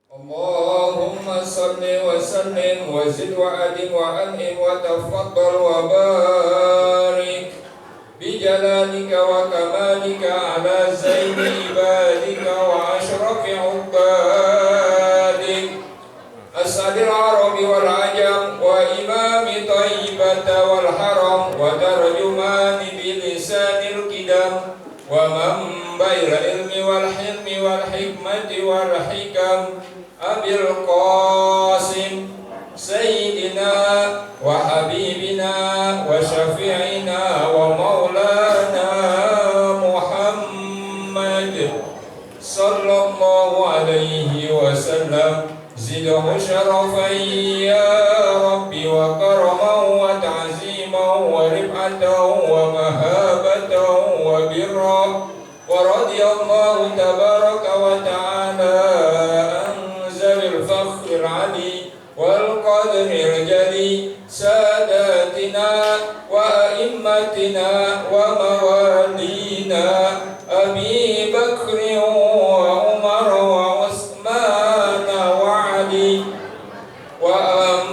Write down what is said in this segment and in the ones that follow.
Allahumma salli wa sallim wa zid wa adim wa an'im wa tafaddal wa barik bi jalalika wa kamalika ala zaini ibadika wa ashrafi ubadik asadil arabi wal ajam wa imami tayyibata wal haram wa tarjumani bilisanil kidam wa mambail ilmi wal hilmi wal hikmati wal hikam Abil Qasim Sayyidina wa Habibina wa Syafi'ina wa Maulana Muhammad Sallallahu alaihi wasallam Zidhu syarafan ya Rabbi wa karaman wa ta'ziman wa rif'atan wa mahabatan wa birra wa radiyallahu tabaraka wa ta'ala الفخر العلي والقدر الجلي ساداتنا وأئمتنا وموالينا أبي بكر وعمر وعثمان وعلي وأن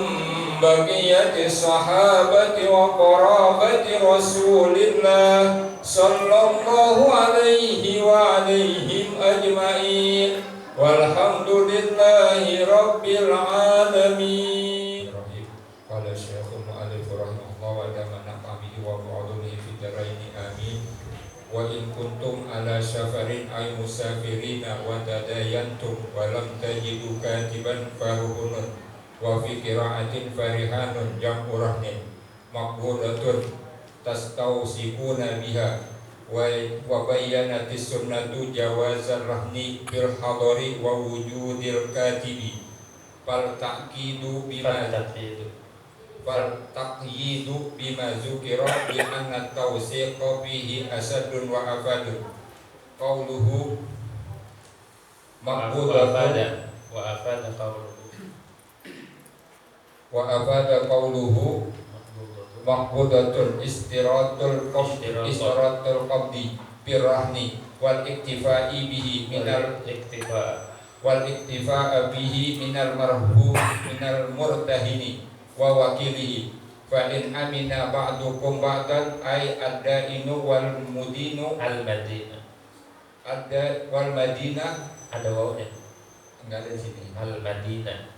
بقية الصحابة وقرابة رسول الله صلى الله عليه وعليهم أجمعين Walhamdulillahi Rabbil Alamin. Qala Syekhul Mu'allif rahimahullah wa damana qamihi wa mu'adulihi fi daraini amin. Wa in kuntum ala safarin ay musafirina wa tadayantum wa lam tajidu katiban faruhunun wa fi qira'atin farihanun jam'u rahnin maqbulatun tastawsifuna biha wa bayyanatis sunnatu jawazar rahni bil hadari wa wujudil katibi fal taqyidu bima zukira bi anna tawsiqa fihi asadun wa afadun qauluhu maqbulatun wa afada qauluhu maqbudatun istiratul qabdi birrahni wal iktifai bihi minal bihi minal murtahini wa wakilihi fa in amina ba'dukum ba'dan ay ad-dainu wal mudinu al-madina ada wawunya enggak ada di sini al-madina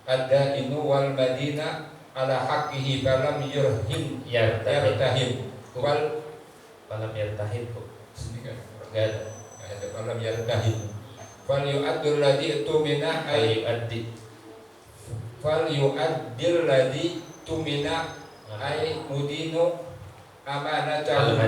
ad-dainu wal madina ala haqqihi falam yartahim wal falam yartahim sini kan enggak ada falam yartahim fal yu'addul ladzi tumina ay addi fal yu'addil ladzi tumina ay mudinu amanatahu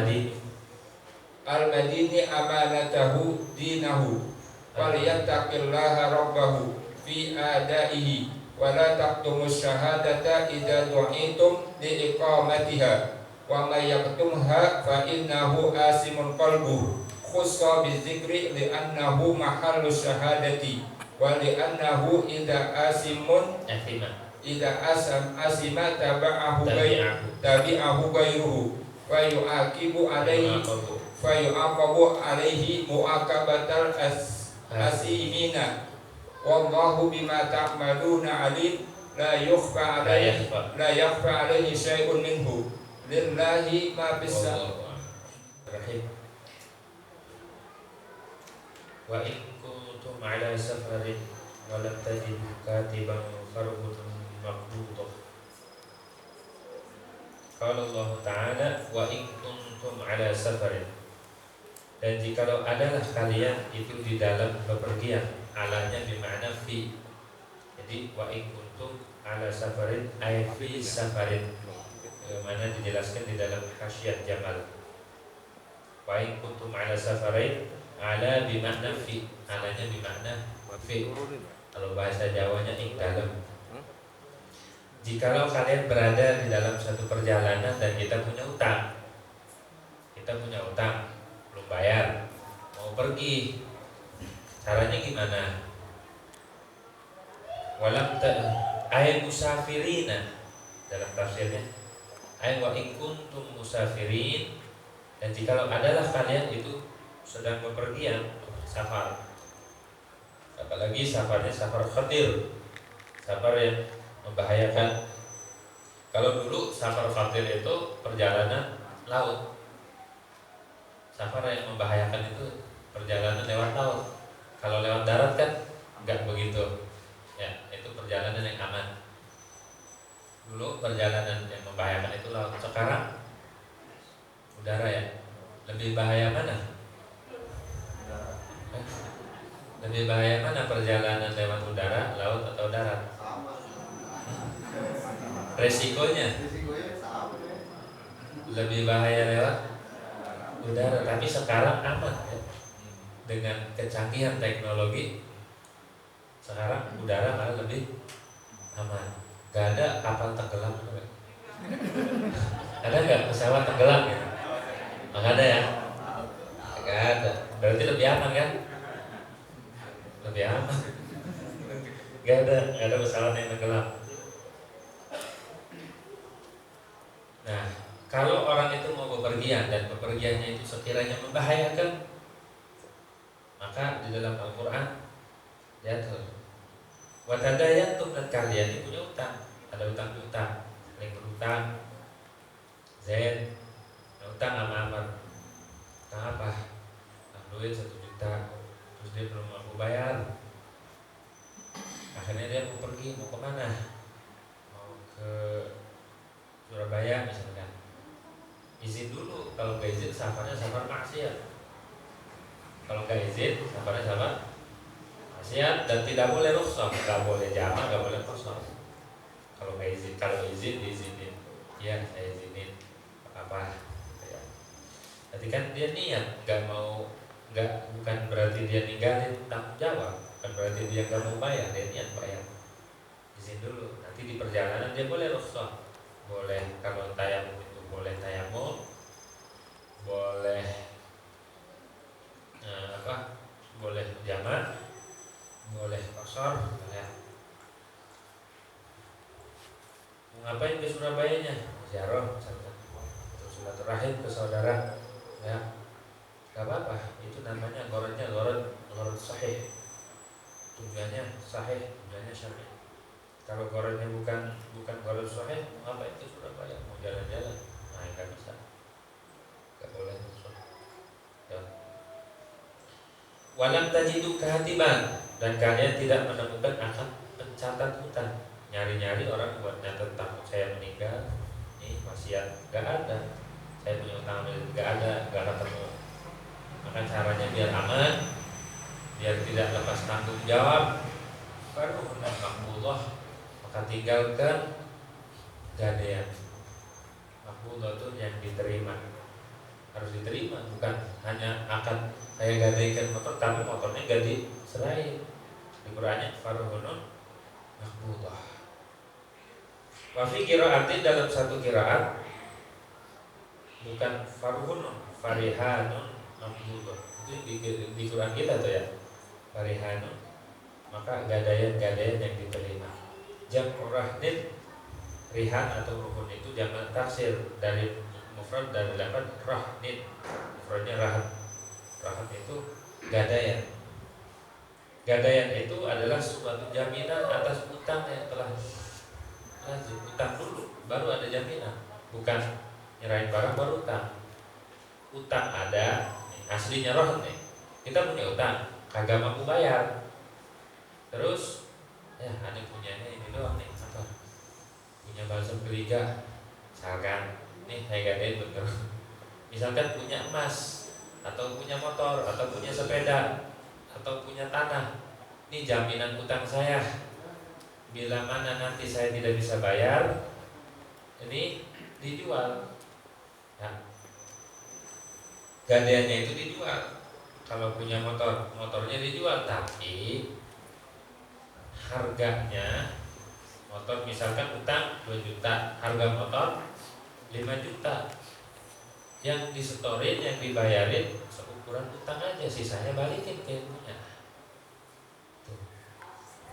al-madini amanatahu dinahu wal yattaqillaha rabbahu fi adaihi wala taqtumus syahadata idza du'itum li iqamatiha wa may yaqtumha fa innahu asimun qalbu khussa bizikri li annahu mahallu syahadati wa li annahu idza asima tabi'ahu ghayruhu fa yu'aqibu alaihi mu'aqabatal asimina wallahu bima ta'maluna alim la yakhfa alaihi syai'un minhu lillahi ma bis rahim. Wa in kuntum ala safarin wa lam tajidu katiban farhutun maqbudah. Qala Allah Ta'ala wa in kuntum ala safarin, dan jikalau adalah kalian itu di dalam bepergian, alanya bermakna fi. Jadi wa in kuntum ala safarin ay fi safarin, mana dijelaskan di dalam hasyiat Jamal. Wa in kuntum ala safarin, ala bermakna fi, alanya bermakna fi. Kalau bahasa Jawanya ing dalam. Jikalau kalian berada di dalam satu perjalanan dan kita punya utang, belum bayar, mau pergi, caranya gimana? Ay musafirina dalam tafsirnya, ay wa in kuntum musafirin, dan jikalau adalah kalian itu sedang bepergian, safar, Apalagi safarnya safar khatir, safar yang membahayakan. Kalau dulu safar khatir itu perjalanan laut, safar yang membahayakan itu perjalanan lewat laut. Kalau lewat darat kan nggak begitu, ya itu perjalanan yang aman. Dulu perjalanan yang membahayakan itu laut, sekarang udara ya. Lebih bahaya mana? Lebih bahaya mana perjalanan lewat udara, laut atau darat? Resikonya lebih bahaya lewat udara, tapi sekarang aman ya. Dengan kecanggihan teknologi sekarang udara malah lebih aman. Gak ada kapal tenggelam, ada nggak pesawat tenggelam ya? Nggak ada ya? Nggak ada. Berarti lebih aman kan? Lebih aman. Nggak ada pesawat yang tenggelam. Nah, kalau orang itu mau bepergian dan bepergiannya itu sekiranya membahayakan, maka di dalam Al-Quran diatur, watadayantum, dan kalian ini punya utang, ada utang piutang, saling berutang. Zaid utang sama Amr, utang apa? Utang duit 1 juta, terus dia belum mampu bayar. Akhirnya dia mau pergi, mau kemana? Mau ke Surabaya misalkan. Izin dulu, kalau nggak izin safarnya safar maksiat. Kalau nggak izin safarnya safar maksiat, dan tidak boleh rukhsah, nggak boleh jama', nggak boleh kosong. Kalau nggak izin, kalau izin diizinin, iya saya izinin apa ya. Jadi kan dia niat, bukan berarti dia ninggalin tanggung jawab, bukan berarti dia nggak mau bayar, dia niat bayar. Izin dulu, nanti di perjalanan dia boleh rukhsah, boleh kalau tayamum itu boleh tayamum, boleh boleh jama', boleh qashar ya. Mau ngapain ke Surabayanya? Ziarah misalkan, atau silaturahim ke saudara ya, gak apa-apa. Itu namanya gharad sahih, tujuannya sahih, tujuannya syar'i. Kalau gharadnya bukan gharad sahih, mau ngapain ke Surabaya? Mau jalan-jalan, nah gak bisa, gak boleh. Ya. Walam tajidu katiban, dan kalian tidak menemukan akad pencatat hutang. Nyari-nyari orang buat nyatet tentang saya meninggal, nih wasiat, gak ada. Saya punya utang gak ada, gak ketemu. Maka caranya biar aman, biar tidak lepas tanggung jawab, baru makbullah, maka tinggalkan gadean. Makbullah itu yang diterima, harus diterima, bukan hanya akad kayak gadaikan motor, tapi motornya gak diserahin. Di Qur'annya faruhunun makbullah. Wa fi qira'atin, dalam satu qiraat bukan faruhunun, farihanun makbullah. Itu di Quran kita tuh ya, farihanun, maka gadaian yang diterima. Jam'ur rahnin, rihan atau ruhun itu jamak taksir dari mufrad, dari lafaz rahnin, mufradnya rahat. Rahat itu gadaian. Gadaian itu adalah suatu jaminan atas utang yang telah lanjut. Utang dulu baru ada jaminan, bukan nyerahin barang baru utang. Utang ada, aslinya roh nih. Kita punya utang, kagak mampu bayar. Terus ya aneh punyanya ini doang nih, apa? Punya balsam geliga, misalkan, nih saya gadain bener. Misalkan punya emas, atau punya motor, atau punya sepeda, atau punya tanah. Ini jaminan utang saya. Bila mana nanti saya tidak bisa bayar, ini dijual. Nah, gadaiannya itu dijual. Kalau punya motor, motornya dijual, tapi harganya, motor misalkan utang 2 juta, harga motor 5 juta. Yang disetorin, yang dibayarin seukuran utang aja, sisanya balikin ke ibunya.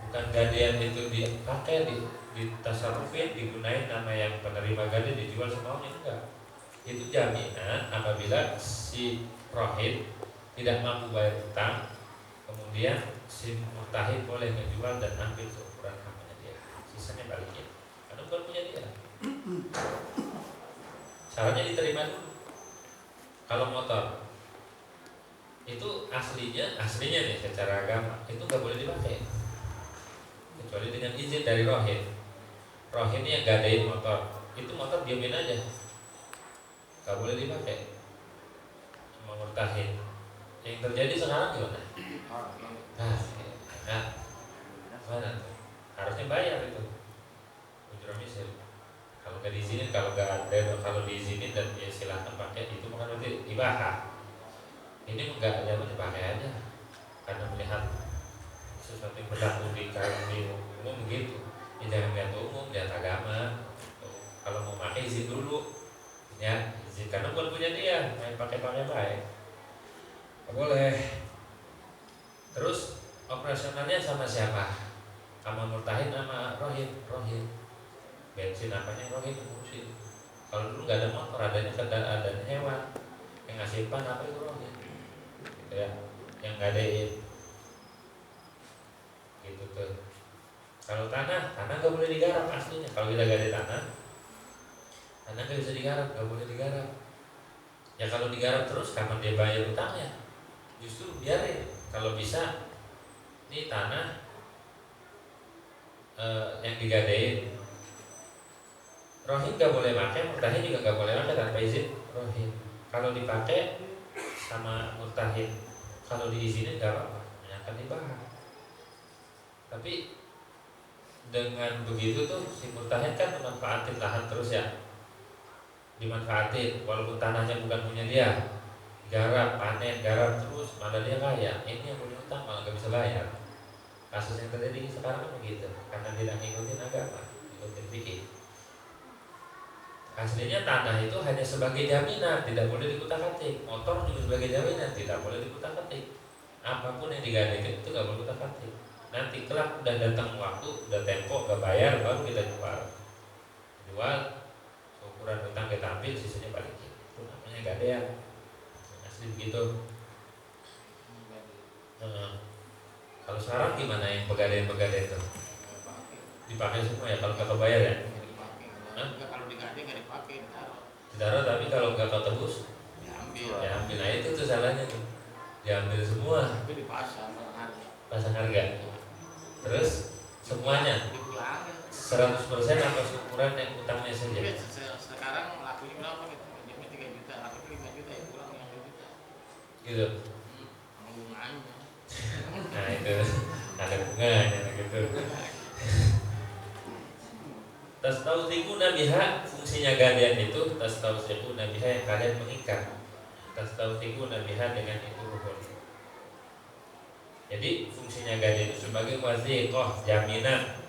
Bukan gadaian itu dipakai, ditasarrufin, digunain nama yang penerima gadai, dijual semaunya, enggak. Itu jaminan apabila si rohid tidak mampu bayar utang, Kemudian si murtahid boleh ngejual dan ambil seukuran haknya dia, sisanya balikin karena bukan punya dia. Syaratnya diterima dulu. Kalau motor itu aslinya nih secara agama itu nggak boleh dipakai kecuali dengan izin dari rohin. Rohin yang gadain motor, itu motor diamin aja, nggak boleh dipakai sama murtahid. Yang terjadi sekarang gimana? Nah, mana tuh? Harusnya bayar itu ujra misil. Kalau nggak diizinin, kalau diizinin dan ya silahkan pakai, itu bukan berarti dibahas. Ini enggak ada dipakai aja karena melihat sesuatu yang berlaku di umum begitu. Ya jangan lihat umum, lihat agama. Kalau mau pakai izin dulu, ya izin karena bukan punya dia, main pakai baik. Nggak boleh. Terus operasionalnya sama siapa? Sama murtahid sama rohin. Bensin apanya rohin ngurusin. Kalau dulu nggak ada motor, adanya hewan yang ngasih pan apa itu rohin. Gitu ya, yang ngadain gitu tuh. Kalau tanah nggak boleh digarap aslinya. Kalau kita gade tanah nggak bisa digarap, nggak boleh digarap. Ya kalau digarap terus kapan dia bayar utangnya? Justru biarin. Kalau bisa, ini tanah yang digadein, rohin nggak boleh pakai, murtahid juga nggak boleh pakai tanpa izin rohin. Kalau dipakai sama murtahid, kalau diizinin nggak apa-apa, akan dibahas. Tapi dengan begitu tuh si murtahid kan memanfaatin lahan terus ya, dimanfaatin walaupun tanahnya bukan punya dia, garap terus, malah dia kaya. Ini yang punya utang malah nggak bisa bayar. Kasus yang terjadi sekarang kan begitu, karena tidak ngikutin agama, ngikutin fikih. Aslinya tanah itu hanya sebagai jaminan, tidak boleh dikutak-atik. Motor juga sebagai jaminan, tidak boleh dikutak-atik. Apapun yang digadaikan itu nggak boleh dikutak-atik. Nanti kelak udah datang waktu, udah tempo, nggak bayar, baru kita jual. Ukuran utang kita ambil, sisanya balikin. Itu namanya gadean. Asli begitu. Kalau sekarang gimana yang pegadaian itu? Dipakai semua ya kalau kata bayar ya? Kalau digadai nggak dipakai, ditaruh, tapi kalau nggak kau tebus diambil. Nah itu tuh salahnya tuh, diambil semua, Tapi dipasang pasang harga, terus semuanya dipulangin. 100% apa ukuran yang utangnya saja? Sekarang lakunya berapa gitu? Dia 3 juta, lakunya 5 juta, ya pulang yang 2 juta. Gitu. Bunganya. Nah itu ada bunganya gitu. Tastausiquna biha, fungsinya galian itu tastausiquna biha, yang kalian mengikat. Tastausiquna biha, dengan itu ruhun. Jadi fungsinya galian itu sebagai waziqah, jaminan.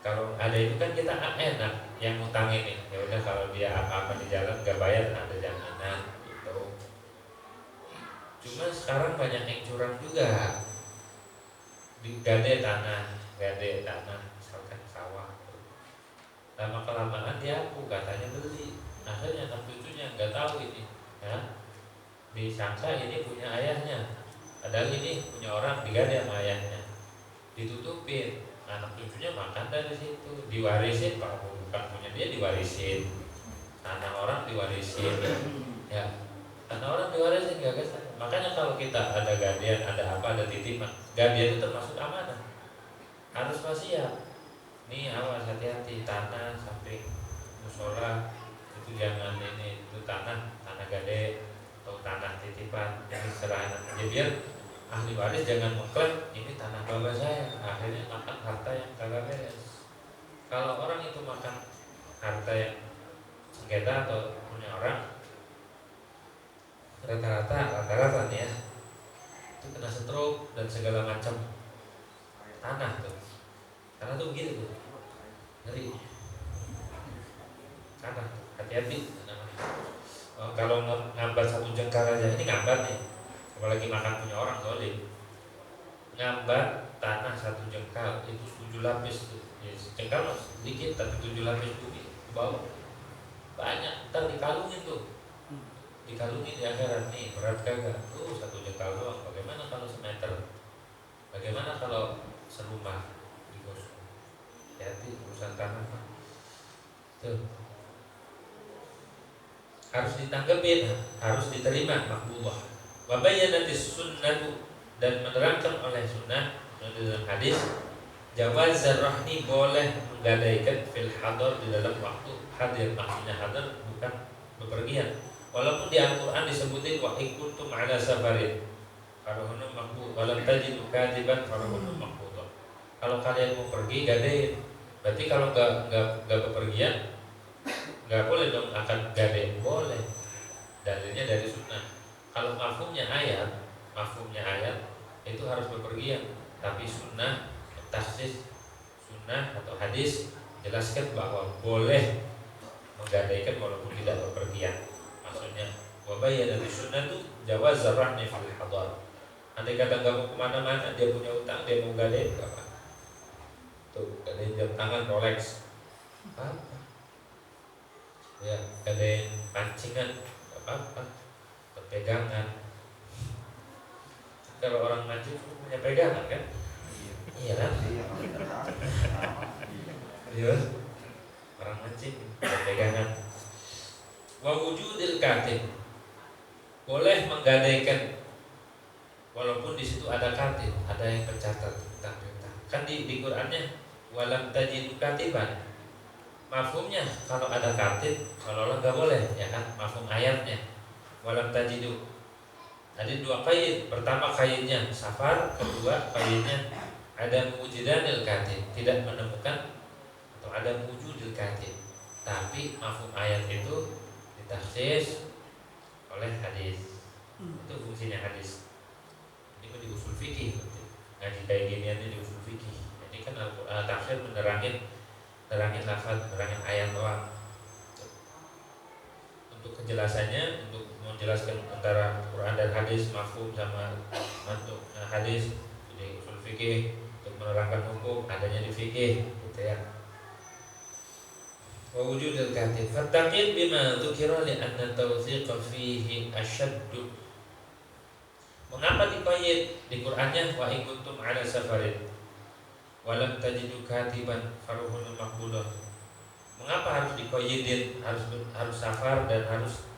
Kalau ada itu kan kita enak yang utang ini. Ya udah, kalau dia apa-apa di jalan gak bayar, ada jaminan gitu. Cuma sekarang banyak yang curang juga. Gade tanah, misalkan sawah. Lama kelamaan dia aku katanya beli. Akhirnya anak cucunya nggak tahu ini, ya. Disangka ini punya ayahnya, padahal ini punya orang, digade sama ayahnya. Ditutupin, anak cucunya makan dari situ, diwarisin. Kalau bukan punya dia diwarisin, tanah orang diwarisin, ya. Tanah orang diwarisin, gak kesana. Makanya kalau kita ada gadean, ada apa, ada titipan, gadean itu termasuk amanah, harus wasiat. Nih awas, hati-hati, tanah samping musola itu jangan ini, itu tanah gade atau tanah titipan yang diserahin aja, biar ahli waris jangan mengklaim ini tanah bapak saya, akhirnya makan harta yang kagak beres. Kalau orang itu makan harta yang sengketa atau punya orang, rata-rata nih ya, itu kena stroke dan segala macam tanah tuh. Karena tuh begitu tuh, ngeri. Tanah, hati-hati. Kalau ngambat 1 jengkal aja, ini ngambat nih, apalagi makan punya orang zalim. Ngambat tanah 1 jengkal itu 7 lapis tuh. Ya, jengkal sedikit tapi 7 lapis bumi ke bawah. Banyak, ntar dikalungin tuh. dikalungin di akhirat nih, berat kagak? Tuh 1 juta doang. Bagaimana kalau semeter? Bagaimana kalau serumah digosok? Hati urusan tanah mah. Tuh. Harus ditanggepin, harus diterima makbullah. Wa bayyanatis sunnatu, dan menerangkan oleh sunnah dalam hadis jawaz rahni, boleh menggadaikan fil hadar, di dalam waktu hadir. Maksudnya hadir bukan bepergian. Walaupun di Al-Qur'an disebutin wa ikuntum ala safarin farahunum maqbul walam tajidu katiban farahunum maqbul. Kalau kalian mau pergi gadein. Berarti kalau enggak bepergian nggak boleh dong akan gade. Boleh, dalilnya dari sunnah. Kalau mafhumnya ayat itu harus bepergian, tapi sunnah taksis, sunnah atau hadis jelaskan bahwa boleh menggadaikan walaupun tidak bepergian. Maksudnya wabaya dari sunnah itu jawaz zarahni fil hadar. Andai kata nggak mau kemana-mana, dia punya utang, dia mau gadein nggak apa. Tuh gadein jam tangan Rolex apa? Ya, gadein pancingan apa-apa, pegangan. Kalau orang mancing punya pegangan kan? Iya kan? Iya. Orang mancing punya pegangan. Wa wujudil katib, boleh menggadaikan walaupun di situ ada katib, ada yang pencatat tentang perintah. Kan di Qur'annya walam tajidu katiban. Mafhumnya kalau ada katib kalau nggak boleh, ya kan? Mafhum ayatnya walam tajidu. Ada 2 qaid. Pertama qaidnya safar, kedua qaidnya ada wujudanil katib, tidak menemukan atau ada wujudil katib. Tapi mafhum ayat itu ditaksis oleh hadis. Itu fungsinya hadis. Ini di usul fikih. Ngaji kayak ginian di usul fikih. Ini kan Al-Qur'an tafsir menerangin lafaz, menerangin ayat doang. Untuk kejelasannya, untuk menjelaskan antara Quran dan hadis, mafhum sama mantuk hadis di usul fikih, untuk menerangkan hukum adanya di fikih, gitu ya. Wa wujudul katib fattaqid bima dzukira li anna tawthiqa fihi ashaddu. Mengapa diqayyid di Qur'annya wa in kuntum ala safarin walam tajidu katiban faruhun maqbulah? Mengapa harus diqayyidin, harus safar dan harus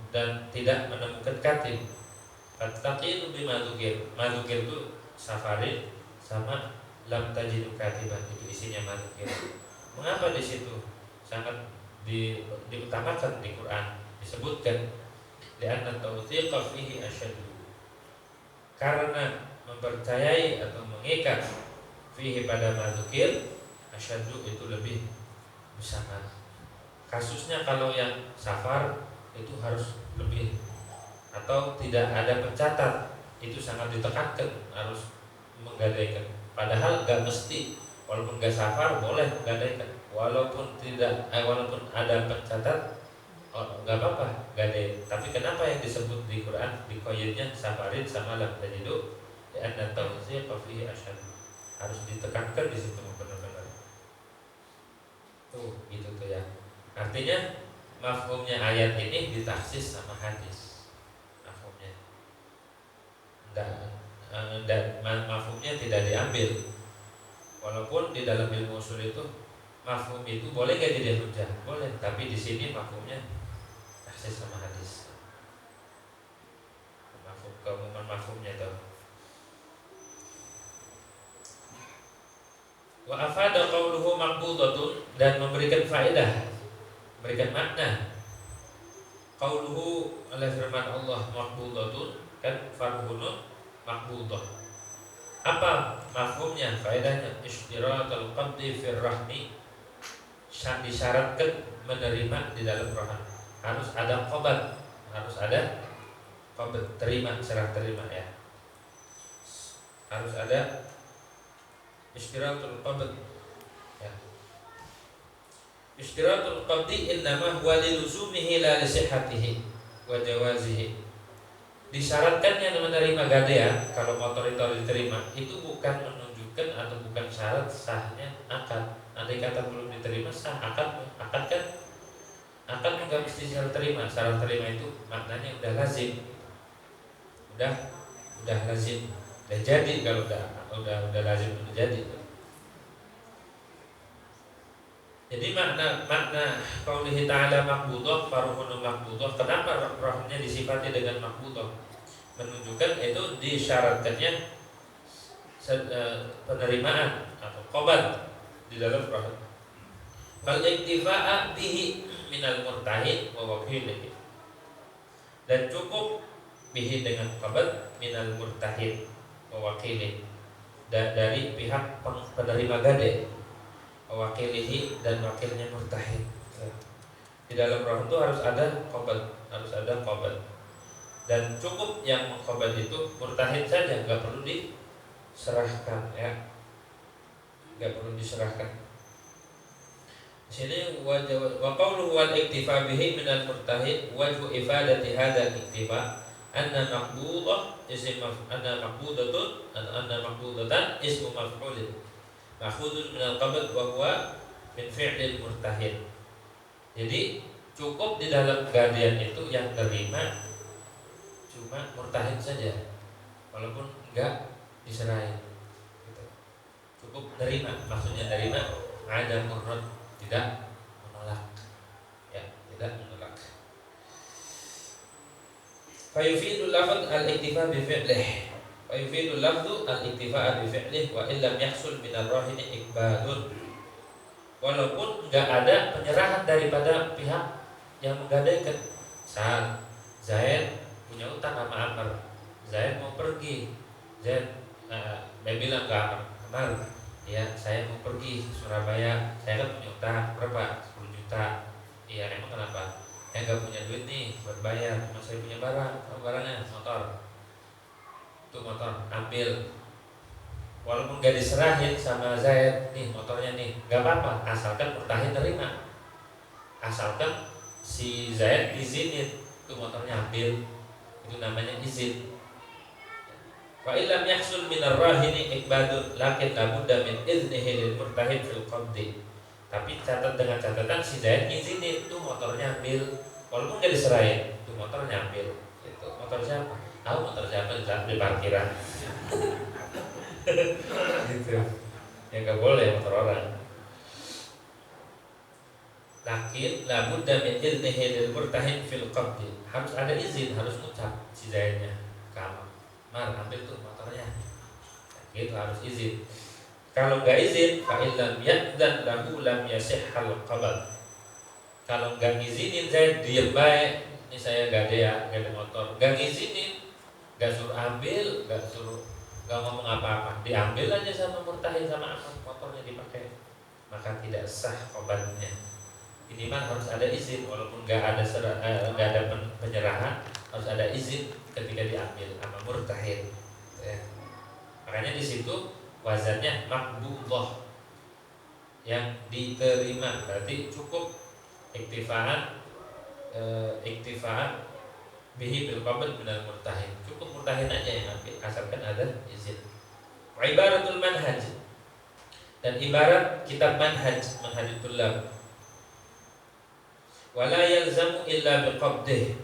dan tidak menemukan katib? Fattaqid bima dzukir. Madzukir itu safarin sama lam tajidu katiban, itu isinya madzukir. Mengapa di situ sangat diutamakan di Quran disebutkan li'anna tawthiqa fihi asyaddu, karena mempercayai atau mengikat fihi pada madzukir asyaddu itu lebih besar. Kasusnya kalau yang safar itu harus lebih, atau tidak ada pencatat itu sangat ditekankan harus menggadaikan. Padahal gak mesti, walaupun gak safar boleh menggadaikan, walaupun ada pencatat nggak apa-apa gadai. Tapi kenapa yang disebut di Quran di qayyidnya safarin sama lam tajidu? Li'anna tawthiqa fihi asyad, harus ditekankan di situ benar-benar. Tuh gitu tuh ya. Artinya mafhumnya ayat ini ditaksis sama hadis. Mafhumnya dan mafhumnya tidak diambil. Walaupun di dalam ilmu usul itu mafhum itu boleh gak jadi hujah? Boleh, tapi di sini mafhumnya taksis sama hadis. Mafhum, keumuman mafhumnya itu. Wa afada qawluhu maqbudatun, dan memberikan faedah, memberikan makna. Qawluhu oleh firman Allah maqbudatun, kan farhunun maqbudah. Apa mafhumnya, faedahnya? Ishtiratul qabdi fir rahmi, disyaratkan menerima di dalam rahim. Harus ada qabd, harus ada qabd, terima, serah terima ya. Harus ada ishtiratul qabd ya. Ishtiratul qabdi innama huwa liluzumihi la lisihhatihi wa jawazihi. Disyaratkannya menerima gadaian, kalau motor itu harus diterima, itu bukan menunjukkan atau bukan syarat sahnya akad. Andai kata belum diterima sah akad kan Akad juga mesti syarat terima. Syarat terima itu maknanya udah lazim, udah lazim, udah jadi. Kalau udah lazim, udah jadi. Jadi makna qaulihi ta'ala maqbudah, faruhun maqbudah. Kenapa rohnya disifati dengan maqbudah? Menunjukkan itu disyaratkannya penerimaan atau qabad di dalam roh. Wal iktifa'a bihi minal murtahid wa wakilihi. Dan cukup bihi dengan qabad minal murtahid wa wakilihi, dari pihak penerima gade, wakilihi dan wakilnya murtahid. Di dalam roh itu harus ada qabad, dan cukup yang mengqabad itu murtahid saja, nggak perlu diserahkan, ya, nggak perlu diserahkan. Sini wa qawluhu wal iktifa bihi min al murtahid wajhu ifadati hadha al iktifa anna maqbudah anna maqbudatan ismu maf'ul ma'khudun min al qabd wa huwa min fi'lil murtahid. Jadi cukup di dalam gadian itu yang terima cuma murtahid saja, walaupun enggak diserahin gitu. Cukup terima, maksudnya terima ada murad, tidak menolak, ya, tidak menolak. Fayufidul lafz al-iktifa bi fi'lih, fayufidul lafzu al-iktifa bi fi'lih wa illam yahsul min ar-rahin iqbalun. Walaupun enggak ada penyerahan daripada pihak yang menggadaikan. Saat Zaid punya utang sama Amr, Zaid mau pergi, Zaid bilang ke Amr, ya saya mau pergi ke Surabaya, saya kan punya utang berapa? 10 juta. Iya, emang kenapa? Saya nggak punya duit nih buat bayar, cuma saya punya barang. Oh, barangnya motor, itu motor, ambil. Walaupun gak diserahin sama Zaid, nih motornya nih, nggak apa-apa, asalkan murtahid terima, asalkan si Zaid izinin, itu motornya ambil, itu namanya izin. Wa illam yahsul min ar-rahini ikbadun lakin labudda min iznihi lil murtahid fil qabdi. Tapi catat dengan catatan si Zaid izinin, itu motornya ambil, walaupun gak diserahin, itu motornya ambil. Itu motor siapa? Tahu motor siapa di parkiran. Gitu. Ya nggak boleh motor orang. Lakin labudda min iznihi lil murtahid fil qabdi. Harus ada izin, harus ngucap si Zaidnya, kamu Mar ambil tuh motornya, gitu, harus izin. Kalau nggak izin, fa illam ya'dan lahu lam yasihhal qabd. Kalau nggak ngizinin Zaid, diem baik, ini saya nggak ada motor, nggak ngizinin, nggak suruh ambil, nggak ngomong apa-apa, diambil aja sama murtahid sama Ahmad, motornya dipakai, maka tidak sah qabdnya. Ini mah harus ada izin, walaupun nggak ada penyerahan, harus ada izin ketika diambil sama murtahid. Ya. Makanya di situ wazannya maqbudah, yang diterima, berarti cukup iktifaan bihi bil qabd minal murtahid, cukup murtahid aja yang ambil, asalkan ada izin. Wa ibaratul manhaj, dan ibarat kitab manhajul tullab, wala yalzamu illa biqabdih,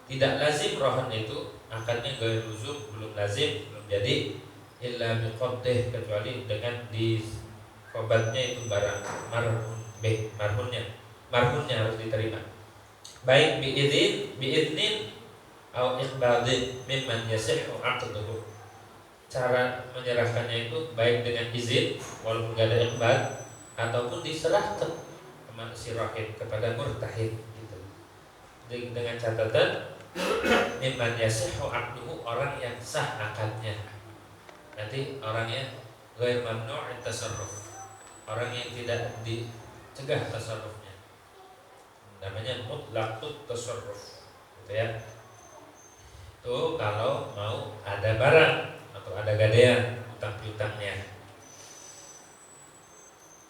tidak lazim rohan itu akadnya ghair luzum, belum lazim, belum jadi, illa biqabdih, kecuali dengan di qabadnya itu barang marhunnya harus diterima, baik biidnin atau iqbadin mimman yasihhu aqduhu. Cara menyerahkannya itu baik dengan izin walaupun gak ada iqbad, ataupun diserahkan si rahib kepada murtahid gitu. Dengan catatan mimman yasihhu aqduhu, orang yang sah akadnya. Nanti orangnya ghair mamnu' at-tasarruf, orang yang tidak dicegah tasarrufnya, namanya mutlaqut tasarruf gitu ya. Itu kalau mau ada barang atau ada gadean utang piutangnya.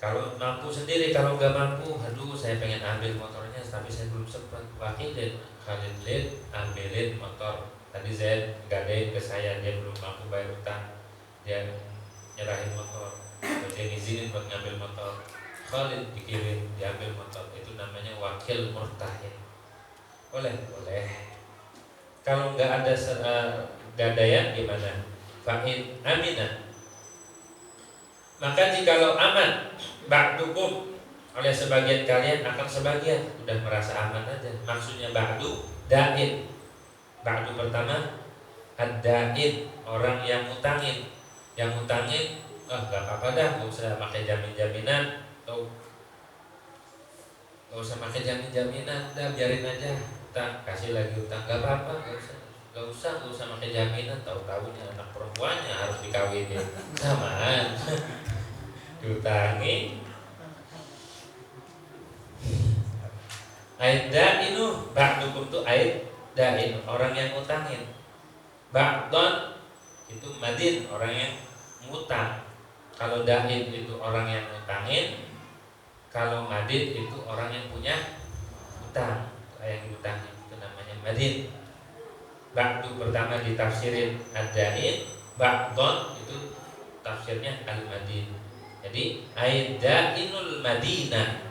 Kalau mampu sendiri, kalau nggak mampu, aduh saya pengen ambil motornya tapi saya belum sempat, wakilin Khalid ambilin motor. Tadi saya gadein ke saya, dia belum mampu bayar utang, dia nyerahin motor, dia ngizinin buat ngambil motor. Khalid dikirim, diambil motor, itu namanya wakil murtahin. Boleh. Kalau nggak ada gadaian gimana? Fa'in aminah, maka jikalau aman ba'dukum oleh sebagian kalian akan sebagian, udah merasa aman aja. Maksudnya ba'du da'in. Ba'du pertama ad-da'in, orang yang ngutangin. Yang ngutangin, gak apa-apa dah, gak usah pakai jamin-jaminan, atau gak usah pakai jamin-jaminan, dah biarin aja, utang, kasih lagi utang, gak apa-apa, gak usah pakai jaminan. Tahu-tahu nih anak perempuannya harus dikawinin, samaan diutangi. Aid da'inu, ba'dukum tuh aid da'in, orang yang ngutangin. Ba'don itu madin, orang yang ngutang. Kalau da'in itu orang yang ngutangin, kalau madin itu orang yang punya utang, yang diutangin, itu namanya madin. Ba'du pertama ditafsirin ad-da'in, ba'don itu tafsirnya al-madin. Jadi aid da'inul madinah,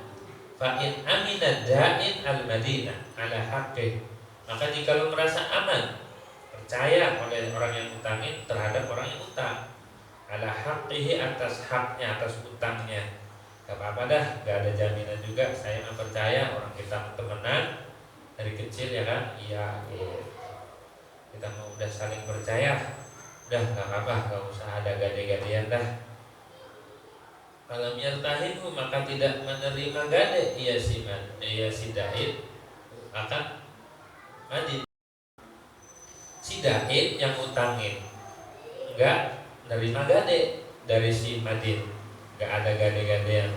fa'in aminad da'in al-madinah ala haqqih, maka jika lo merasa aman, percaya oleh orang yang utangin terhadap orang yang utang, ala haqqihi, atas haknya, atas utangnya, gak apa-apa dah, gak ada jaminan juga, saya mah percaya, orang kita temenan dari kecil ya kan, iya kita mau udah saling percaya, udah gak apa-apa, gak usah ada gade-gadean dah. Kalau yartahimu, maka tidak menerima gade, ia si daid akan mati. Si daid yang utangin enggak nerima gade dari si madin, enggak ada gade-gadean.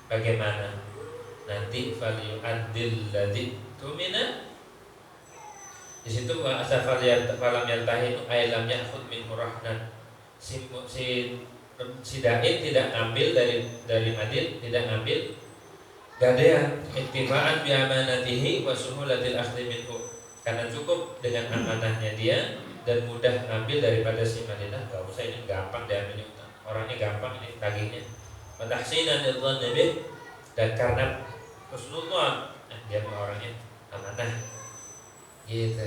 Bagaimana? Nanti falyu'addil ladzi tumina. Di situ wa asafal falam yartahinu ay lam ya'khud min rahnan. Si daid tidak ngambil dari madin, tidak ngambil gadean, ittifa'an bi amanatihi wa suhulatil akhdhi minhu, karena cukup dengan amanahnya dia dan mudah ngambil daripada si Madinah. Gak usah, ini gampang diambil utang, orangnya gampang ini tagihnya. Wa tahsinan lidzanni bih, dan karena husnudzon, dia mah orangnya amanah gitu,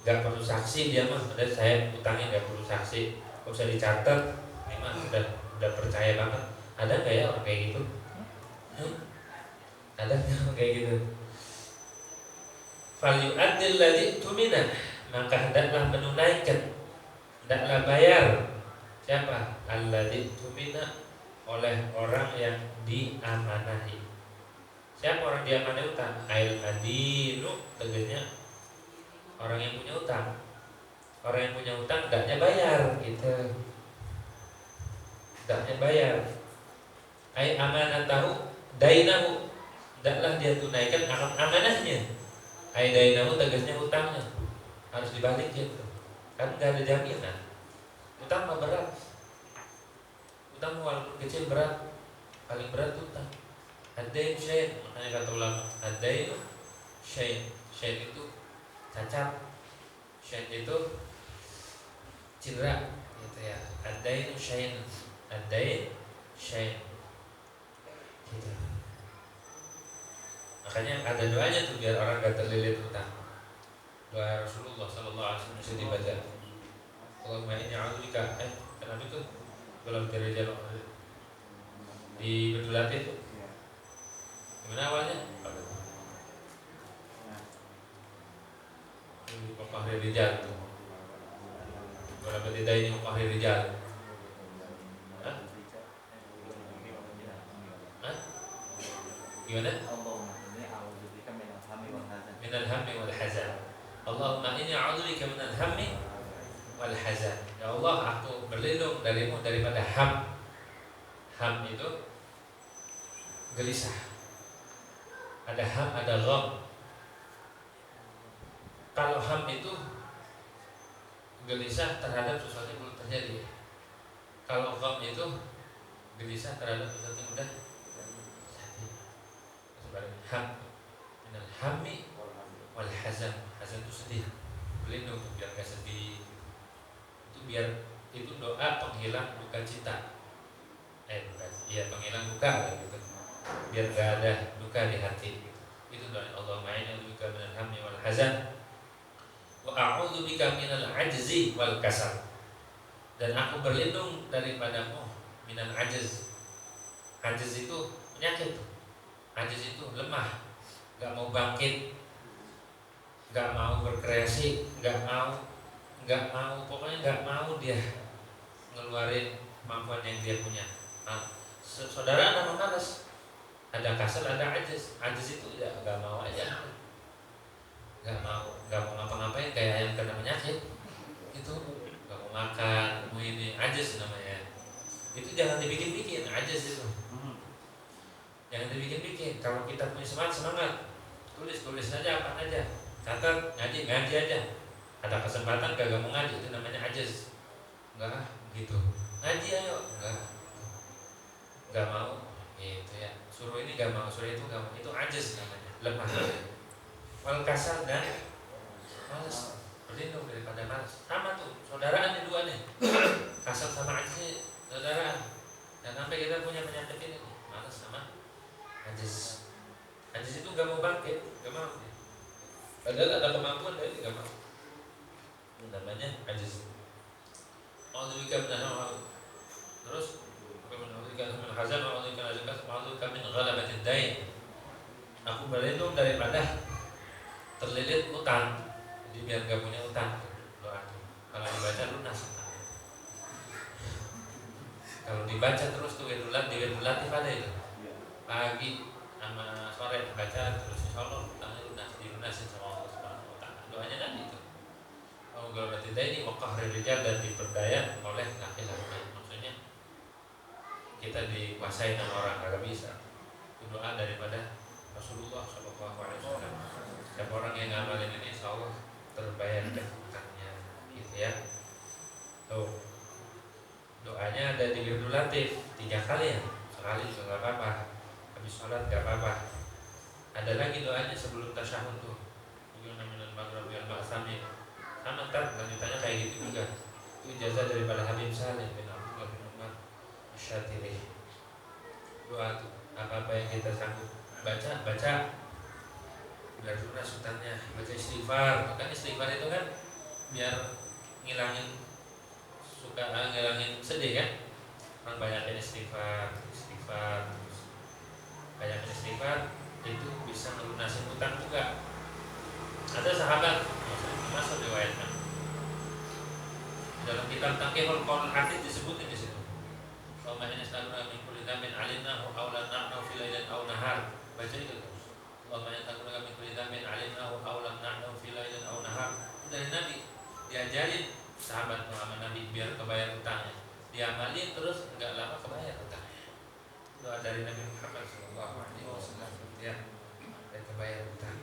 gak perlu saksi dia mah. Padahal saya utangnya gak perlu saksi, gak usah dicatat, ini mah udah percaya banget. Ada nggak ya orang kayak gitu? Ada nggak orang kayak gitu? Falyu'addil ladzi tumina, maka hendaklah menunaikan, hendaklah bayar. Siapa? Alladzi tumina, oleh orang yang diamanahi. Siapa orang diamanahi utang? Ail madinu, tegasnya orang yang punya utang. Orang yang punya utang hendaknya bayar gitu, hendaknya bayar. Ai amanatahu dainahu, hendaklah dia tunaikan amanahnya. Ai dainahu tegasnya utangnya harus dibalik gitu, kan nggak ada jaminan. Utang mah berat, utang walaupun kecil berat, paling berat utang. Ad-dain syai', makanya kata ulama, ad-dain syai', syai' itu cacat, syai' itu cedera gitu ya. Ad-dain syai', ad-dain syai' gitu. Makanya ada doanya tuh biar orang gak terlilit utang. Doa Rasulullah sallallahu alaihi wasallam bisa dibaca. Allahumma inni a'udzubika, kenapa itu? Kalau terjadi di Bedulatin tuh. Gimana awalnya? Qahri rijal tuh. Wala batidaini qahri rijal. Gimana? Minal hammi wal hazan. Allahumma inni a'udzubika minal hammi wal hazan. Ya Allah, aku berlindung darimu daripada ham. Ham itu gelisah. Ada ham, ada gham. Kalau ham itu gelisah terhadap sesuatu yang belum terjadi. Kalau gham itu gelisah terhadap sesuatu yang sudah terjadi. Ham minal hammi wal hazan. Hazan itu sedih, berlindung biar gak sedih. Itu biar itu doa penghilang duka cita. penghilang duka gitu, biar gak ada duka di hati. Itu doa Allahumma inni a'udzubika minal hammi wal hazan wa a'udzubika minal ajzi wal kasal. Dan aku berlindung daripadamu minal ajz. Ajz itu penyakit. Ajz itu lemah, gak mau bangkit, gak mau berkreasi, gak mau, pokoknya gak mau dia ngeluarin kemampuan yang dia punya. Nah, saudara ada malas, ada kasal, ada ajz. Ajz itu ya gak mau aja, gak mau ngapa-ngapain, kayak ayam kena penyakit itu, gak mau makan, mau ini, ajz namanya. Itu jangan dibikin-bikin, ajz itu jangan dibikin-bikin. Kalau kita punya semangat, tulis aja apa aja, catat, ngaji aja. Ada kesempatan gak mau ngaji, itu namanya ajz. Enggak gitu, ngaji ayo, enggak mau gitu ya. Suruh ini gak mau, suruh itu gak mau, itu ajz namanya, lemah. Wal kasal dan malas, berlindung daripada malas. Sama tuh, saudaraan nih dua nih, kasal sama ajz, saudaraan. Dan sampai kita punya penyakit ini, malas sama ajz. Ajz itu gak mau bangkit, gak mau. Padahal ada kemampuan dari gak mau. Ini namanya ajz. A'udzubika minal terus a'udzubika minal hazan wa a'udzubika min ghalabatid dain. Aku berlindung daripada terlilit utang. Jadi biar gak punya utang. Doa. Kalau dibaca lunas. Kalau dibaca terus tuh latif ada itu. Pagi sama sore baca terus insyaallah utangnya lunas, dilunasin sama Allah Subhanahu wa taala. Doanya Nabi itu. Kalau ghalabatid dain wa qahrir rijal, dan diperdaya oleh laki-laki. Maksudnya kita dikuasai sama orang, kagak bisa. Itu doa daripada Rasulullah SAW. Siapa orang yang ngamalin ini, insyaallah terbayarkan hutangnya, gitu ya. Tuh, doanya ada di Wirdul Latif 3 kali ya, sekali juga nggak apa-apa, habis sholat nggak apa-apa. Ada lagi doanya sebelum tasyahud tuh, minal maghribi wal ma'sami. Sama kan lanjutannya kayak gitu juga. Itu ijazah daripada Habib Salim bin Abdullah bin Umar Syatiri. Doa tuh, apa-apa yang kita sanggup baca biar lunas hutangnya. Baca istighfar, kan istighfar itu kan biar ngilangin sedih kan. Orang banyakin istighfar, banyakin istighfar itu bisa melunasin hutang juga. Ada sahabat, masuk riwayatnya dalam kitab Taqihul Qaul Hadits disebutin di situ. Allahumma inna nas'aluka min kulli dhanbin 'alimnahu aw lam na'lamu fi lailin aw nahar. Baca itu terus. Allahumma inna nas'aluka min kulli dhanbin 'alimnahu aw lam na'lamu fi lailin aw nahar. Dari Nabi diajarin sahabat sama Nabi biar kebayar utangnya. Diamalin terus enggak lama kebayar utangnya. Doa dari Nabi Muhammad SAW ya, biar kebayar utang.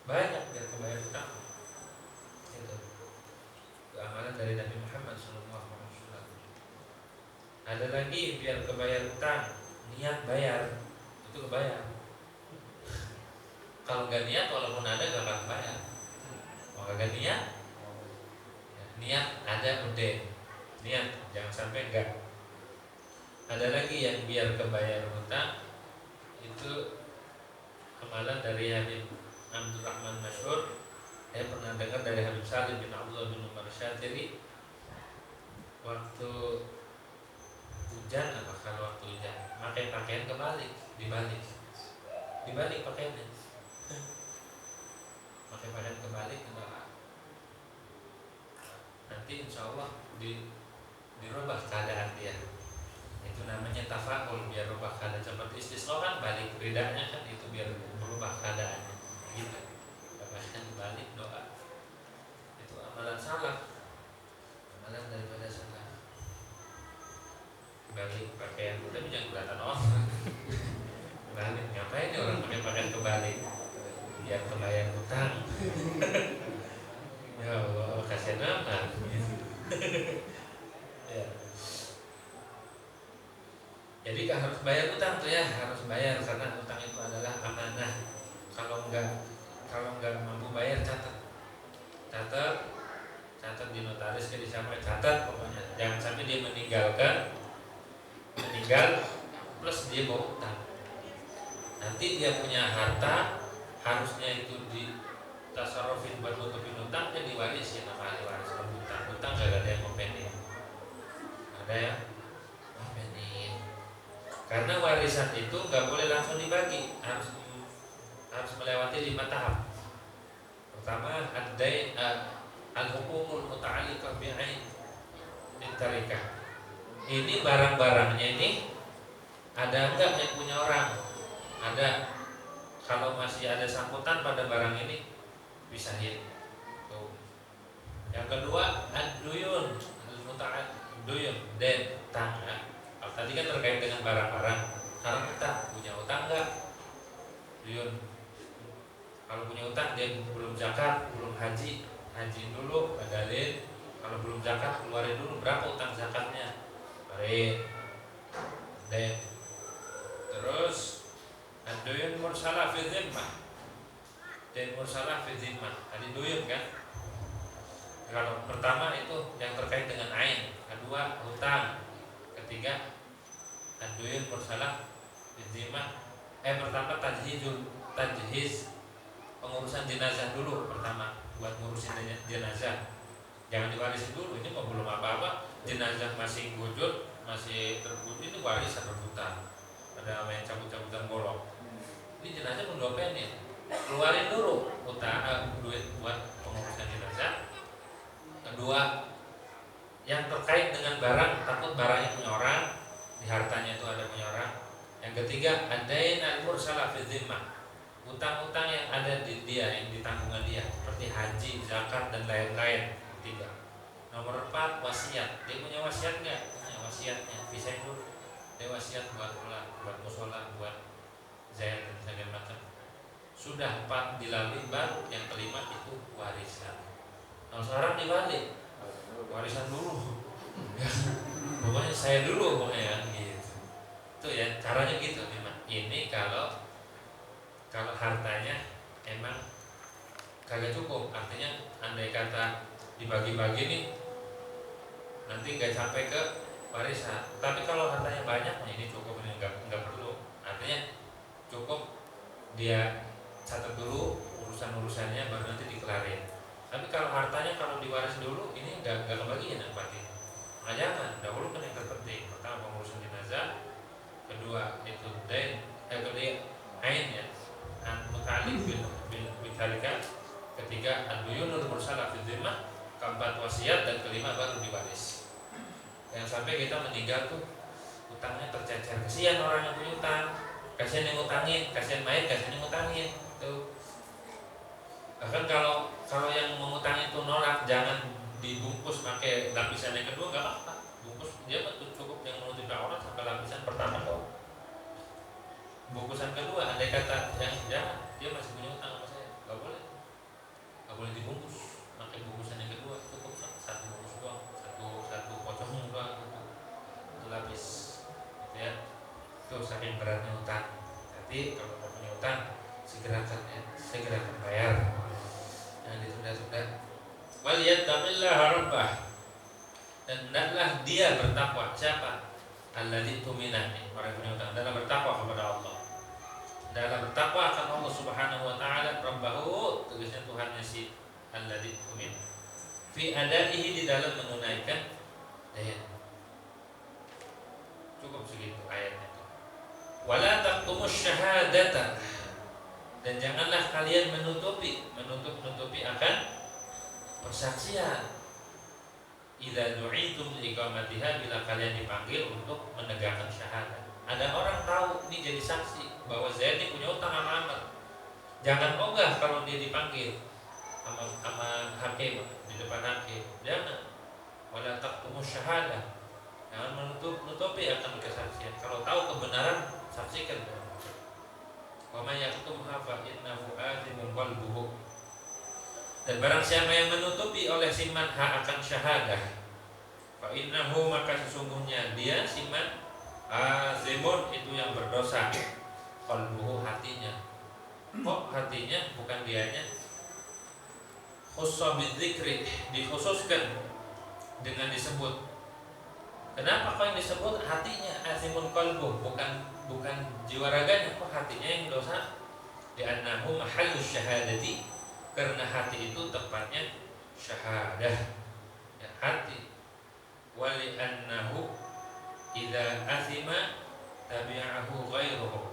Banyak biar kebayar utang. Itu amalan dari Nabi Muhammad SAW. Ada lagi biar kebayar utang, niat bayar, itu kebayar. Kalau nggak niat walaupun ada nggak akan bayar. Kalau nggak niat, niat ada udah, niat jangan sampai enggak. Ada lagi yang biar kebayar utang, itu amalan dari Habib Abdurrahman Masyhur. Saya pernah dengar dari Habib Salim bin Abdullah bin Umar Syatiri, waktu hujan, apa kalau waktu hujan pakai pakaian kebalik, dibalik pakaiannya, pakai pakaian kebalik, nanti insya Allah dirubah keadaan dia. Itu namanya tafakul, biar rubah keadaan. Seperti istisqa kan balik ridanya kan, itu biar berubah keadaannya gitu. Pakaian balik doa, itu amalan salah, amalan daripada salah. Balik pakaian, tapi jangan kelihatan orang. Balik, ngapain nih orang pakai pakaian kebalik? Biar kebayar hutang. Ya Allah, kasihan amat. Ya. Jadi kan harus bayar utang tuh ya, harus bayar karena utang itu adalah amanah. Kalau nggak mampu bayar, catat di notaris, jadi sampai catat pokoknya. Jangan sampai dia meninggalkan meninggal plus dia bawa utang. Nanti dia punya harta harusnya itu di tasarrufin buat nutupin utang, dia diwarisin sama ahli waris. Utang gak ada yang ngopenin, ada ya ngopenin. Karena warisan itu nggak boleh langsung dibagi, harus melewati 5 tahap. Pertama, ad-dain al-huququl muta'alliqah bi'ain tarikah. Ini barang-barangnya ini ada enggak yang punya orang? Ada. Kalau masih ada sangkutan pada barang ini pisahin. Tuh. Yang kedua, ad-duyun al-muta'adduyun dan utang. Kalau tadi kan terkait dengan barang-barang, sekarang kita punya utang enggak? Duyun. Kalau punya utang dia belum zakat, belum haji, hajiin dulu, badalin. Kalau belum zakat keluarin dulu berapa utang zakatnya, keluarin. Dan terus ad-duyun mursalah fi dhimmah. Dan mursalah fi dhimmah. Tadi duyun kan? Kalau pertama itu yang terkait dengan ain, kedua hutang, ketiga ad-duyun mursalah fi dhimmah. Pertama tajhiz pengurusan jenazah dulu pertama, buat ngurusin jenazah. Jangan diwarisin dulu, ini mah belum apa-apa, jenazah masih wujud, masih terwujud, ini warisan rebutan. Ada yang cabut-cabutan bolong. Ini jenazah belum diopenin, keluarin dulu utang duit buat pengurusan jenazah. Kedua, yang terkait dengan barang, takut barangnya punya orang, di hartanya itu ada punya orang. Yang ketiga, adain al-mursalah fi dhimmah. Utang-utang yang ada di dia, yang di tanggungan dia, seperti haji, zakat dan lain-lain. Tiga. Nomor 4, wasiat. Dia punya wasiat nggak? Punya wasiatnya. Pisahin dulu. Dia wasiat buat musola, buat zakat dan segala macam. Sudah 4 dilalui, baru yang kelima itu warisan. Nah sekarang dibalik, warisan dulu. Pokoknya saya dulu pokoknya gitu. Itu ya caranya gitu memang. Ini kalau hartanya emang kagak cukup, artinya andai kata dibagi-bagi nih nanti nggak sampai ke warisan. Tapi kalau hartanya banyak, nah ini cukup, ini nggak perlu. Artinya cukup dia catat dulu urusan-urusannya baru nanti dikelarin. Tapi kalau hartanya kalau diwaris dulu ini nggak kebagi ya nanti. Nah jangan, dahulukan yang terpenting. Pertama pengurusan jenazah, kedua itu kedua ain ya, muta'alliq bil tarikah, ketiga ad-duyunul mursalah fi dhimmah, keempat wasiat, dan kelima baru diwaris. Yang sampai kita meninggal tuh utangnya tercecer, kasihan orang yang punya utang, kasihan yang ngutangin, kasihan mayat, kasihan yang ngutangin tuh. Bahkan kalau yang mengutang itu nolak, jangan dibungkus pakai lapisan yang kedua, nggak apa-apa. Bungkus dia cukup yang menutupi aurat sampai lapisan pertama doang. Bungkusan kedua, andai kata yang jangan, dia masih punya utang sama saya, nggak boleh dibungkus pakai bungkusan yang kedua, cukup satu bungkus doang, satu pocong doang, satu lapis, gitu ya. Itu saking beratnya utang. Jadi kalau punya utang segerakan bayar. Yang ditunda-tunda. Wal yattaqillaha rabbah, dan hendaklah dia bertakwa. Siapa? Alladzi tumina, orang yang punya utang adalah bertakwa kepada Allah. Dalam bertakwa akan Allah Subhanahu wa taala, rabbahu, tulisnya Tuhannya si alladzi tumina. Fi adaihi, di dalam menunaikan dayan. Cukup segitu ayatnya itu. Wala taqtumus syahadata, dan janganlah kalian menutupi akan persaksian. Idza du'itum liqamatiha, bila kalian dipanggil untuk menegakkan syahadat. Ada orang tahu ini jadi saksi bahwa Zaid ini punya utang sama Amr. Jangan ogah kalau dia dipanggil sama hakim, di depan hakim. Jangan. Wala taqtumus syahadah, jangan menutupi akan kesaksian. Kalau tahu kebenaran, saksikan. Wa may yaktumha fa innahu athimun qalbuhu, dan barang siapa yang menutupi oleh siman akan syahadah, fa innahu, maka sesungguhnya dia siman, azimun, itu yang berdosa, qalbuhu, hatinya. Kok hatinya, bukan dianya. Khussa bidzikri, dikhususkan dengan disebut Kenapa kok yang disebut hatinya azimun qalbuh, bukan jiwa raganya, kok hatinya yang dosa? Li'annahu mahallus syahadati, karena hati itu tempatnya syahadah, ya, hati. Wa li'annahu idza azima tabi'ahu ghairuhu.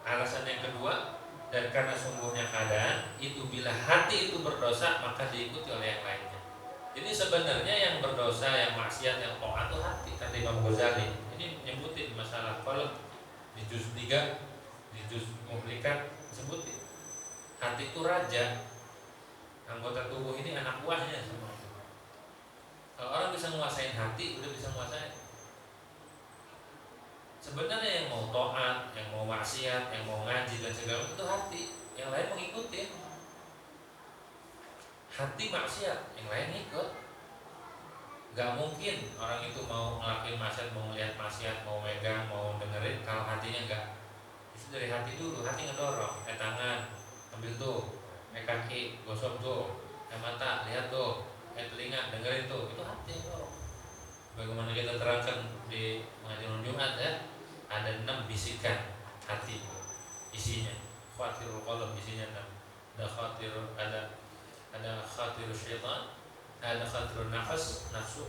Alasan yang kedua, dan karena sungguhnya keadaan itu bila hati itu berdosa maka diikuti oleh yang lainnya. Jadi sebenarnya yang berdosa, yang maksiat, yang taat itu hati. Kata Imam Ghazali, ini nyebutin masalah qalb di juz 3, di juz Muhlikat sebutin. Hati itu raja, anggota tubuh ini anak buahnya semua. Kalau orang bisa menguasain hati, udah bisa menguasai. Sebenarnya yang mau taat, yang mau maksiat, yang mau ngaji dan segala itu hati. Yang lain mengikuti. Hati maksiat, yang lain ikut. Gak mungkin orang itu mau ngelakuin maksiat, mau melihat maksiat, mau megang, mau dengerin kalau hatinya enggak. Itu dari hati dulu, hati ngedorong. Tangan, ambil tuh. Kaki, gosok tuh. Mata, lihat tuh. Telinga, dengerin tuh. Itu hati yang ngedorong. Bagaimana kita terangkan di pengajian Jumat ya, ada 6 bisikan hati isinya. Khatirul qalb isinya 6. Ada khatirul syaitan, ada khatirul nafsu,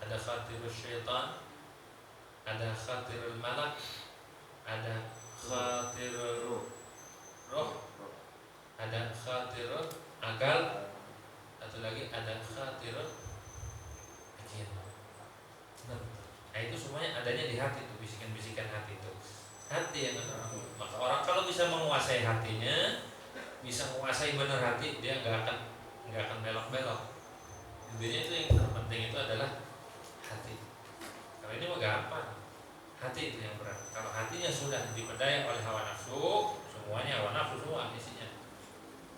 ada khatirul syaitan, ada khatirul malak, ada khatirul roh, ada khatirul akal, satu lagi ada khatirul jin. Nah itu semuanya adanya di hati itu, bisikan-bisikan hati itu. Hati yang benar. Maka orang kalau bisa menguasai hatinya, bisa menguasai benar hati, dia nggak akan belok-belok. Intinya itu yang terpenting itu adalah hati. Kalau ini mah gampang, hati itu yang berat. Kalau hatinya sudah diperdaya oleh hawa nafsu, semuanya hawa nafsu semua isinya.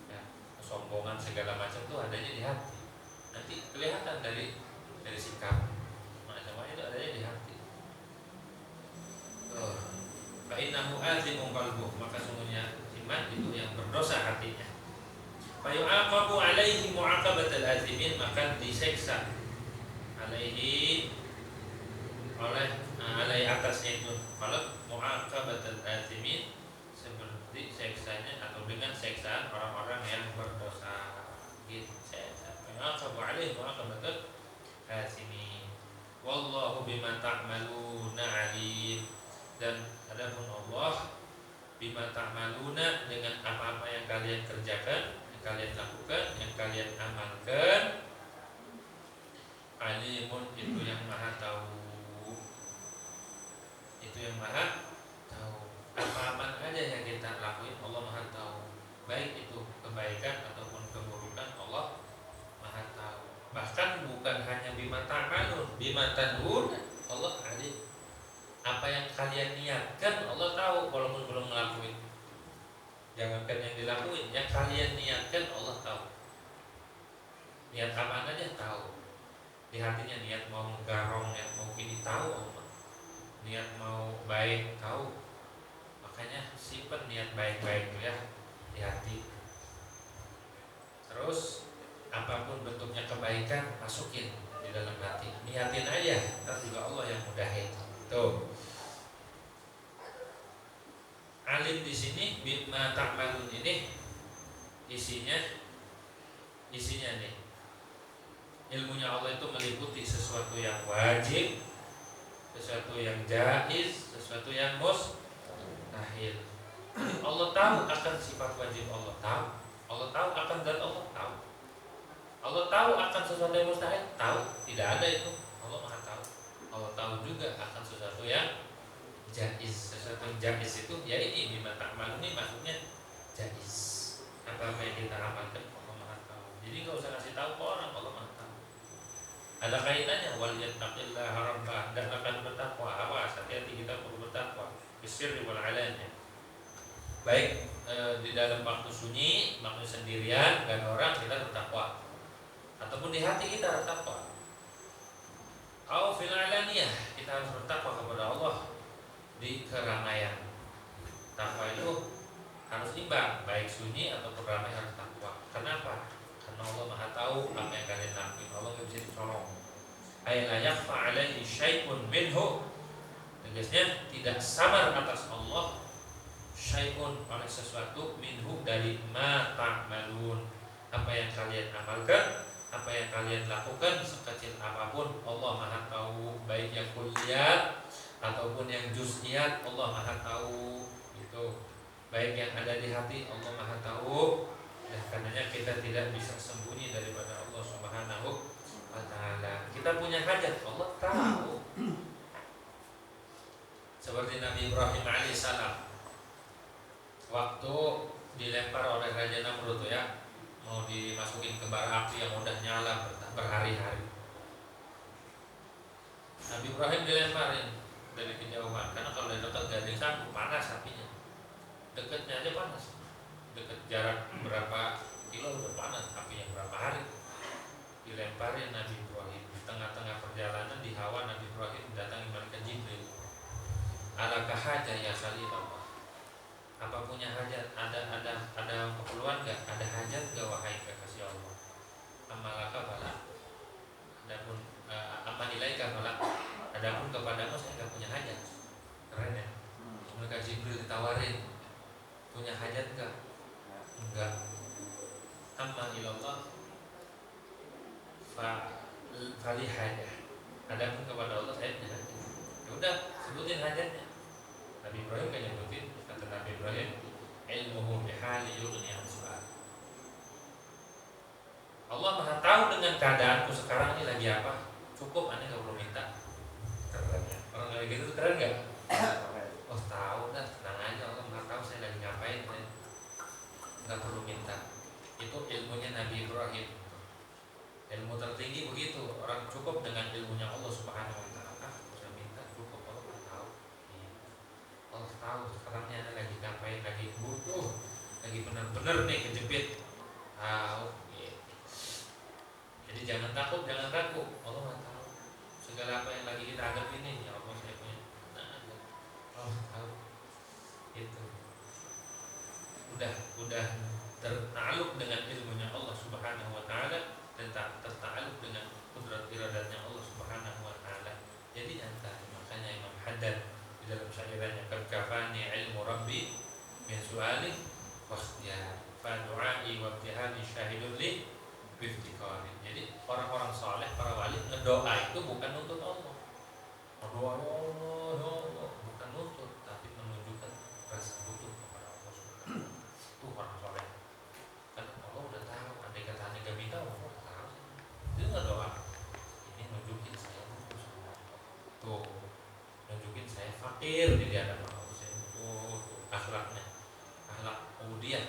Ya, kesombongan segala macam itu adanya di hati. Nanti kelihatan dari sikap. Itu adanya di hati. Fa innahu azimun qalbuh, maka sungguhnya iman itu yang berdosa hatinya. Fa yu'aqabu alaihi mu'aqabatal azimin, maka diseksa alaihi alai atasnya itu kalau mu'aqabatal azimin, seperti seksanya atau dengan seksaan orang-orang yang berdosa. Gitu seksa. Fa yu'aqabu alaihi mu'aqabatal azimin. Wallahu bima ta'maluna alim. Dan adapun Allah bima ta'maluna, dengan apa-apa yang kalian kerjakan, yang kalian lakukan, yang kalian amalkan, alimun, itu yang maha tahu. Itu yang maha tahu. Apa-apa aja yang kita lakuin Allah maha tahu. Baik itu kebaikan ataupun keburukan, Allah maha tahu. Bahkan bukan hanya bima ta'malun, bima tanhun, Allah alim. Apa yang kalian niatkan Allah tahu walaupun belum ngelakuin. Jangankan yang dilakuin, yang kalian niatkan Allah tahu. Niat apa aja tahu. Di hatinya niat mau garong, niat mau gini tahu Allah. Niat mau baik tahu. Makanya simpen niat baik-baik ya di hati. Terus apapun bentuknya kebaikan masukin di dalam hati, niatin aja, ntar juga Allah yang mudahin. Tuh. Alim di sini bima ta'malun ini isinya nih. Ilmunya Allah itu meliputi sesuatu yang wajib, sesuatu yang jaiz, sesuatu yang mustahil. Allah tahu akan sifat wajib, Allah tahu. Allah tahu akan zat, Allah tahu. Allah tahu akan sesuatu yang mustahil, tahu. Tidak ada itu, Allah maha tahu. Allah tahu juga akan sesuatu yang jaiz. Sesuatu yang jaiz itu ya ini bima ta'malun ini maksudnya jaiz. Apa yang kita amalkan Allah maha tahu. Jadi nggak usah kasih tahu ke orang, Allah maha tahu. Ada kaitannya wal yattaqillaha rabbah, dan akan bertakwa. Awas, hati-hati kita perlu bertakwa. Bisirri wal alanya. Baik di dalam waktu sunyi, waktu sendirian, dan orang kita bertakwa. Ataupun di hati kita bertakwa. Au fil alaniyah, kita harus bertakwa kepada Allah di keramaian. Takwa itu harus imbang, baik sunyi ataupun ramai harus takwa. Kenapa? Karena Allah maha tahu apa yang kalian lakuin. Allah nggak bisa dicolong. ay la yakhfa alaihi syai'un minhu, tegasnya tidak samar atas Allah syai'un oleh sesuatu minhu dari ma ta'malun, apa yang kalian amalkan, apa yang kalian lakukan sekecil apapun Allah Maha tahu, baik yang kulliyat ataupun yang juz'iyat Allah Maha tahu gitu. Baik yang ada di hati Allah Maha tahu. Dan karenanya kita tidak bisa sembunyi daripada Allah Subhanahu wa taala. Kita punya hajat, Allah tahu. Seperti Nabi Ibrahim alaihissalam waktu dilempar oleh Raja Namrud ya, mau dimasukin ke bara api yang udah nyala berhari-hari. Nabi Ibrahim dilemparin dari kejauhan, karena kalau dari dekat gak ada yang sanggup, panas apinya. Dekatnya aja panas, dekat jarak berapa kilo udah panas, apinya berapa hari. Dilemparin Nabi Ibrahim di tengah-tengah perjalanan di hawa Nabi Ibrahim datangi malaikat Jibril. Alakah hajat ya Khalilullah? Apa punya hajat? Ada keperluan nggak? Ada hajat nggak wahai kekasih Allah? Amalaka bala. Adapun amanilaika bala. Adapun kepadamu saya nggak punya hajat. Keren ya? Malaikat Jibril ditawarin, punya hajat nggak? Enggak. Amma ilallah fali hajat. Adapun kepada Allah saya punya hajat. Ya udah, sebutin hajatnya. Nabi Ibrahim kan nyebutin, kata Nabi Ibrahim, ilmuhu bihali yughni an su'al. Allah Maha tahu dengan keadaanku sekarang ini lagi apa. Cukup, aneh gak perlu minta. Keren ya? Orang kayak gitu keren gak? Oh tahu dah, tenang aja, Allah Maha tahu saya lagi ngapain. Gak perlu minta. Itu ilmunya Nabi Ibrahim. Ilmu tertinggi begitu. Orang cukup dengan ilmunya Allah Subhanahu wa taala. Bisa minta cukup, Allah tahu. Allah tahu sekarang ini lagi ngapain, lagi butuh, lagi benar-benar nih kejepit. Tahu. Jadi jangan takut, jangan ragu. Allah Maha tahu segala apa yang lagi kita hadapi ini. Ya Allah, saya punya. Allah tahu. Itu. Udah tertakluk dengan ilmunya Allah Subhanahu wa taala dan tertakluk dengan kudrat iradatnya Allah Subhanahu wa taala. Jadi makanya Imam Haddad di dalam syairannya, kafani ilmu rabbi min su'ali wa ikhtiyar fa du'ai wa ibtihali syahidun li bi iftiqari. Jadi orang-orang saleh, para wali ngedoa itu bukan nuntut Allah. Doa ya Allah, ya Allah, bukan nuntut, tapi menunjukkan rasa butuh kepada Allah Subhanahu wa taala. Itu orang saleh. Kan Allah udah tahu, andai kata aneh gak minta, Allah udah tahu. Dia ngedoa. Ini nunjukin saya butuh sama Allah. Tuh, nunjukin saya fakir di hadapan Allah. Saya butuh akhlaknya, akhlak ubudiyah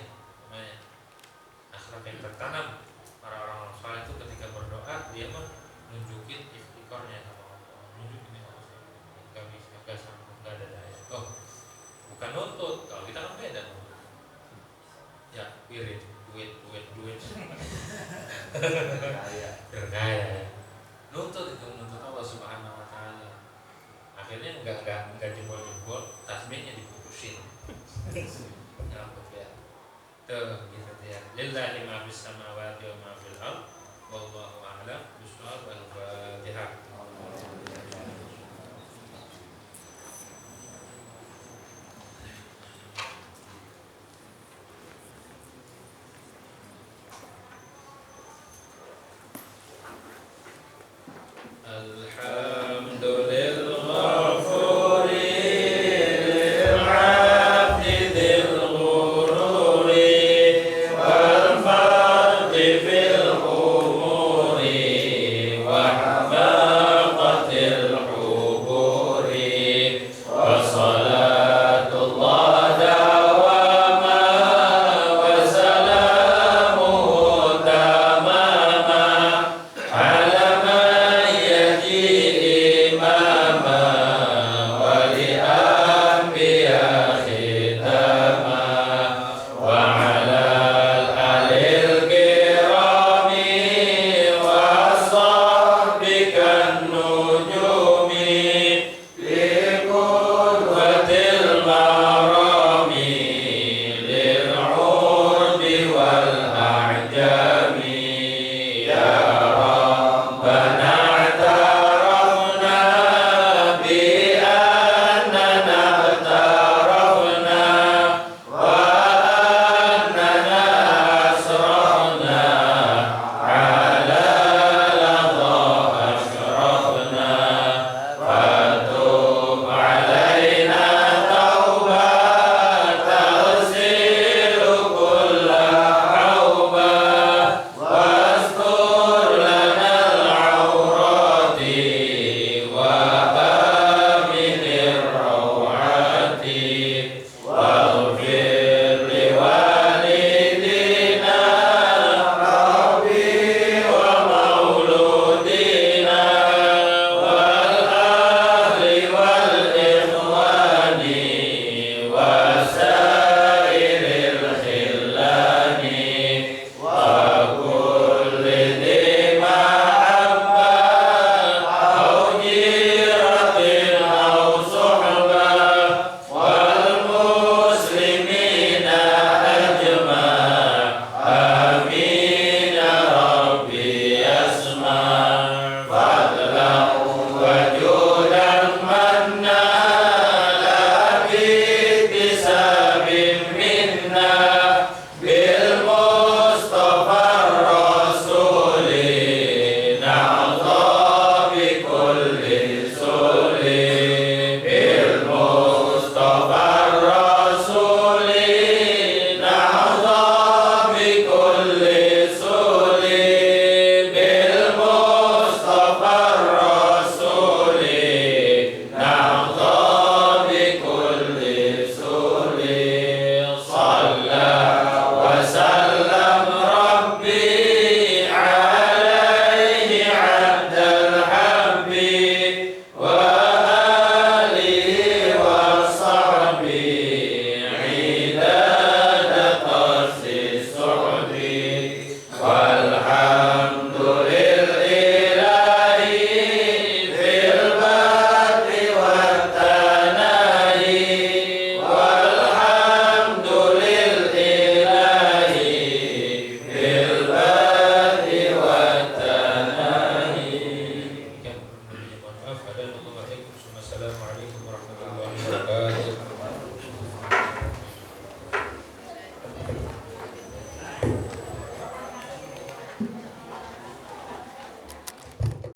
namanya, akhlak yang tertanam. Para orang saleh itu ketika berdoa dia mah nunjukin istiqornya sama Allah, nunjukin Allah saya nggak bisa, nggak sanggup, nggak ada daya. Oh, bukan nuntut. Kalau kita kan beda. Ya, wirid, duit. Berkaya. Nuntut itu nuntut Allah Subhanahu wa taala. Akhirnya enggak jebol-jebol, tasbihnya diputusin. Nyambut ya. Tuh gitu ya. Lillahi ma fis samawati wa ma fil ardh. Wallahu a'lam bishawab. Al-Fatihah.